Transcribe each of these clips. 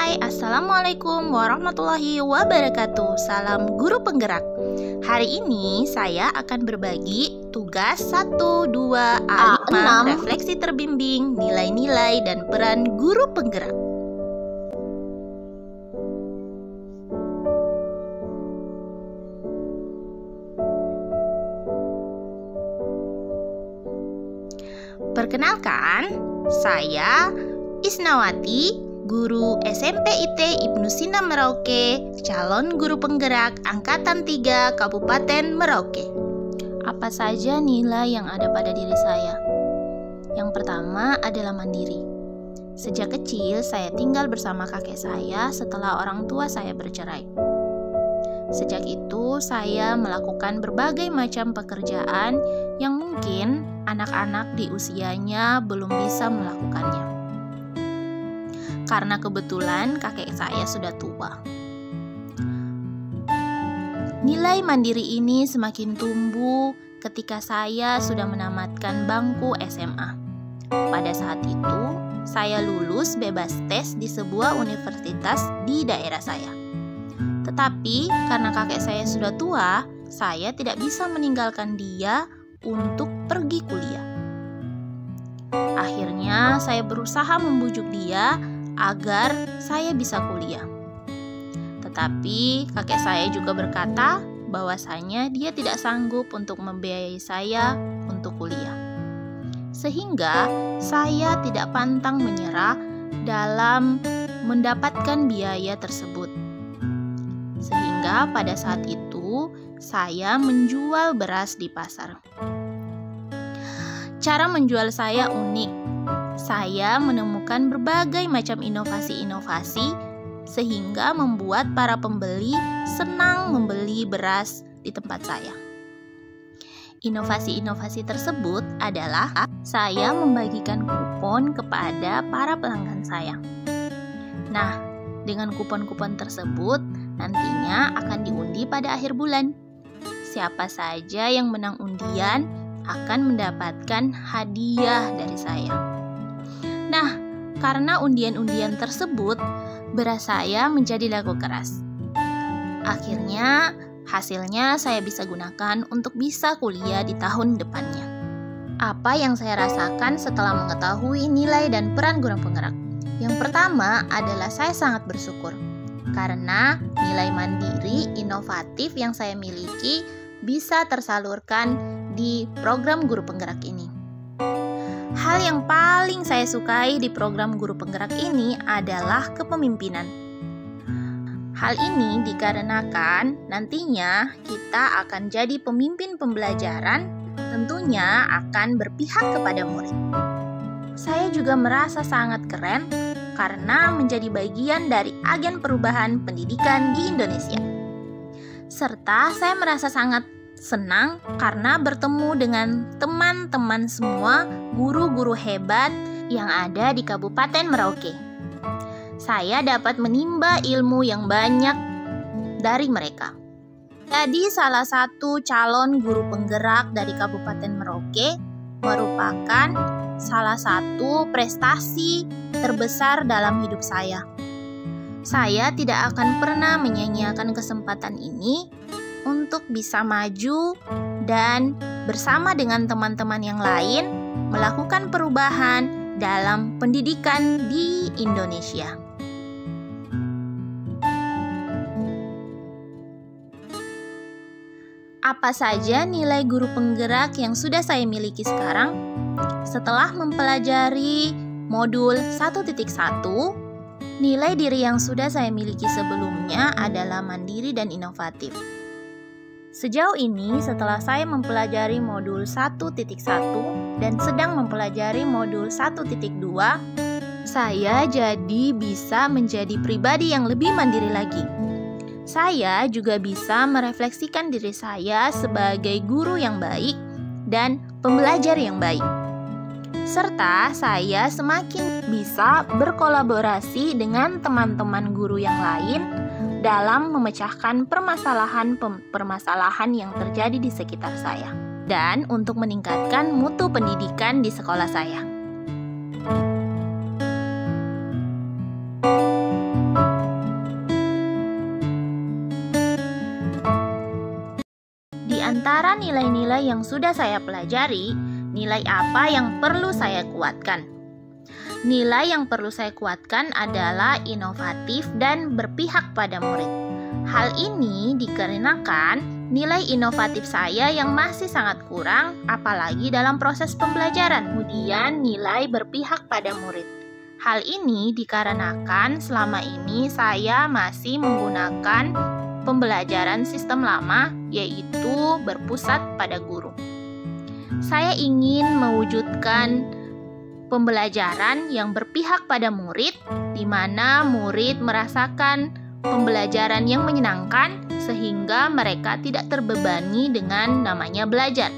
Hai, Assalamualaikum warahmatullahi wabarakatuh. Salam guru penggerak. Hari ini saya akan berbagi tugas 1, 2, A5, refleksi terbimbing, nilai-nilai dan peran guru penggerak. Perkenalkan, saya Isnawati, guru SMP IT Ibnu Sina Merauke, calon guru penggerak Angkatan 3 Kabupaten Merauke. Apa saja nilai yang ada pada diri saya? Yang pertama adalah mandiri. Sejak kecil saya tinggal bersama kakek saya setelah orang tua saya bercerai. Sejak itu saya melakukan berbagai macam pekerjaan yang mungkin anak-anak di usianya belum bisa melakukannya. Karena kebetulan kakek saya sudah tua. Nilai mandiri ini semakin tumbuh ketika saya sudah menamatkan bangku SMA. Pada saat itu, saya lulus bebas tes di sebuah universitas di daerah saya. Tetapi karena kakek saya sudah tua, saya tidak bisa meninggalkan dia untuk pergi kuliah. Akhirnya saya berusaha membujuk dia agar saya bisa kuliah. Tetapi kakek saya juga berkata bahwasanya dia tidak sanggup untuk membiayai saya untuk kuliah. Sehingga saya tidak pantang menyerah dalam mendapatkan biaya tersebut. Sehingga pada saat itu saya menjual beras di pasar. Cara menjual saya unik. Saya menemukan berbagai macam inovasi-inovasi sehingga membuat para pembeli senang membeli beras di tempat saya. Inovasi-inovasi tersebut adalah saya membagikan kupon kepada para pelanggan saya. Nah, dengan kupon-kupon tersebut nantinya akan diundi pada akhir bulan. Siapa saja yang menang undian akan mendapatkan hadiah dari saya. Nah, karena undian-undian tersebut, beras saya menjadi laku keras. Akhirnya, hasilnya saya bisa gunakan untuk bisa kuliah di tahun depannya. Apa yang saya rasakan setelah mengetahui nilai dan peran guru penggerak? Yang pertama adalah saya sangat bersyukur. Karena nilai mandiri, inovatif yang saya miliki bisa tersalurkan di program guru penggerak ini. Hal yang paling saya sukai di program guru penggerak ini adalah kepemimpinan. Hal ini dikarenakan nantinya kita akan jadi pemimpin pembelajaran, tentunya akan berpihak kepada murid. Saya juga merasa sangat keren karena menjadi bagian dari agen perubahan pendidikan di Indonesia. Serta saya merasa sangat senang karena bertemu dengan teman-teman semua guru-guru hebat yang ada di Kabupaten Merauke. Saya dapat menimba ilmu yang banyak dari mereka. Jadi salah satu calon guru penggerak dari Kabupaten Merauke merupakan salah satu prestasi terbesar dalam hidup saya. Saya tidak akan pernah menyia-nyiakan kesempatan ini untuk bisa maju dan bersama dengan teman-teman yang lain melakukan perubahan dalam pendidikan di Indonesia. Apa saja nilai guru penggerak yang sudah saya miliki sekarang? Setelah mempelajari modul 1.1, nilai diri yang sudah saya miliki sebelumnya adalah mandiri dan inovatif. Sejauh ini, setelah saya mempelajari modul 1.1 dan sedang mempelajari modul 1.2, saya jadi bisa menjadi pribadi yang lebih mandiri lagi. Saya juga bisa merefleksikan diri saya sebagai guru yang baik dan pembelajar yang baik. Serta saya semakin bisa berkolaborasi dengan teman-teman guru yang lain dalam memecahkan permasalahan yang terjadi di sekitar saya dan untuk meningkatkan mutu pendidikan di sekolah saya. antara nilai-nilai yang sudah saya pelajari, nilai apa yang perlu saya kuatkan? Nilai yang perlu saya kuatkan adalah inovatif dan berpihak pada murid. Hal ini dikarenakan nilai inovatif saya yang masih sangat kurang, apalagi dalam proses pembelajaran. Kemudian nilai berpihak pada murid. Hal ini dikarenakan selama ini saya masih menggunakan pembelajaran sistem lama, yaitu berpusat pada guru. Saya ingin mewujudkan pembelajaran yang berpihak pada murid, di mana murid merasakan pembelajaran yang menyenangkan sehingga mereka tidak terbebani dengan namanya belajar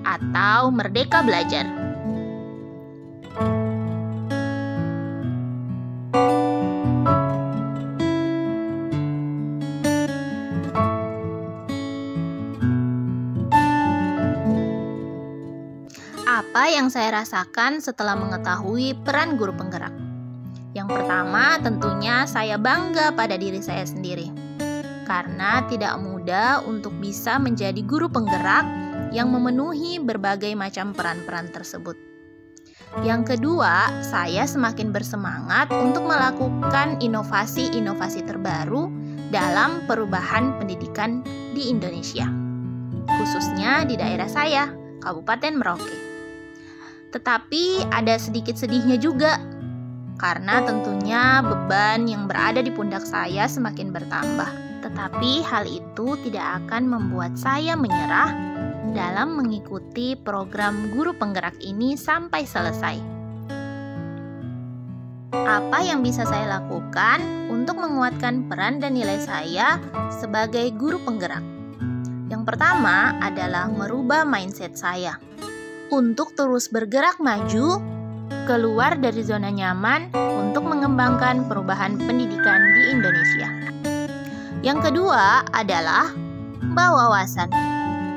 atau merdeka belajar. Apa yang saya rasakan setelah mengetahui peran guru penggerak? Yang pertama, tentunya saya bangga pada diri saya sendiri. Karena tidak mudah untuk bisa menjadi guru penggerak yang memenuhi berbagai macam peran-peran tersebut. Yang kedua, saya semakin bersemangat untuk melakukan inovasi-inovasi terbaru dalam perubahan pendidikan di Indonesia, khususnya di daerah saya, Kabupaten Merauke. Tetapi ada sedikit sedihnya juga, karena tentunya beban yang berada di pundak saya semakin bertambah. Tetapi hal itu tidak akan membuat saya menyerah dalam mengikuti program guru penggerak ini sampai selesai. Apa yang bisa saya lakukan untuk menguatkan peran dan nilai saya sebagai guru penggerak? Yang pertama adalah merubah mindset saya untuk terus bergerak maju, keluar dari zona nyaman untuk mengembangkan perubahan pendidikan di Indonesia. Yang kedua adalah membawa wawasan.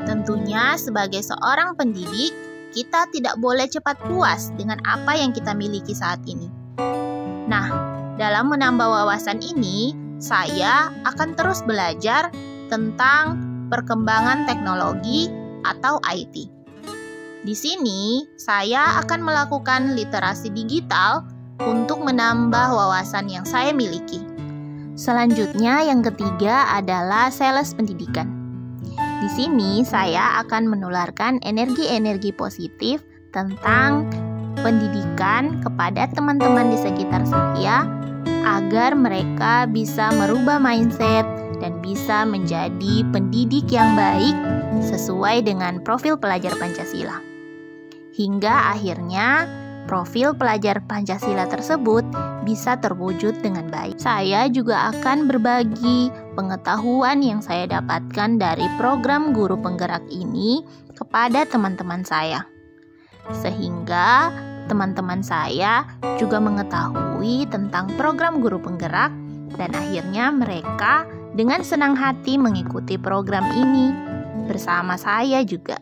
Tentunya sebagai seorang pendidik, kita tidak boleh cepat puas dengan apa yang kita miliki saat ini. Nah, dalam menambah wawasan ini, saya akan terus belajar tentang perkembangan teknologi atau IT. Di sini, saya akan melakukan literasi digital untuk menambah wawasan yang saya miliki. Selanjutnya, yang ketiga adalah sales pendidikan. Di sini, saya akan menularkan energi-energi positif tentang pendidikan kepada teman-teman di sekitar saya agar mereka bisa merubah mindset dan bisa menjadi pendidik yang baik sesuai dengan profil pelajar Pancasila. Hingga akhirnya profil pelajar Pancasila tersebut bisa terwujud dengan baik. Saya juga akan berbagi pengetahuan yang saya dapatkan dari program guru penggerak ini kepada teman-teman saya. Sehingga teman-teman saya juga mengetahui tentang program guru penggerak dan akhirnya mereka dengan senang hati mengikuti program ini bersama saya juga.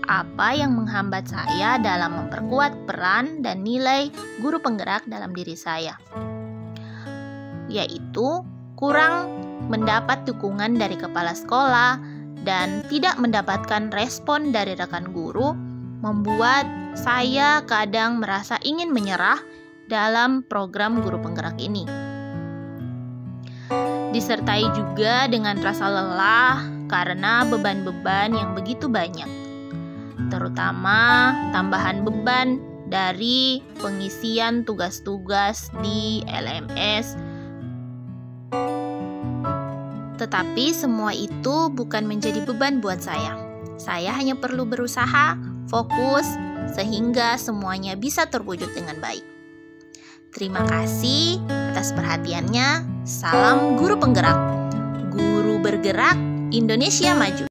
Apa yang menghambat saya dalam memperkuat peran dan nilai guru penggerak dalam diri saya? Yaitu kurang mendapat dukungan dari kepala sekolah dan tidak mendapatkan respon dari rekan guru, membuat saya kadang merasa ingin menyerah dalam program guru penggerak ini. Disertai juga dengan rasa lelah karena beban-beban yang begitu banyak, terutama tambahan beban dari pengisian tugas-tugas di LMS. Tetapi semua itu bukan menjadi beban buat saya. Saya hanya perlu berusaha, fokus, sehingga semuanya bisa terwujud dengan baik. Terima kasih atas perhatiannya. Salam guru penggerak. Guru bergerak, Indonesia maju.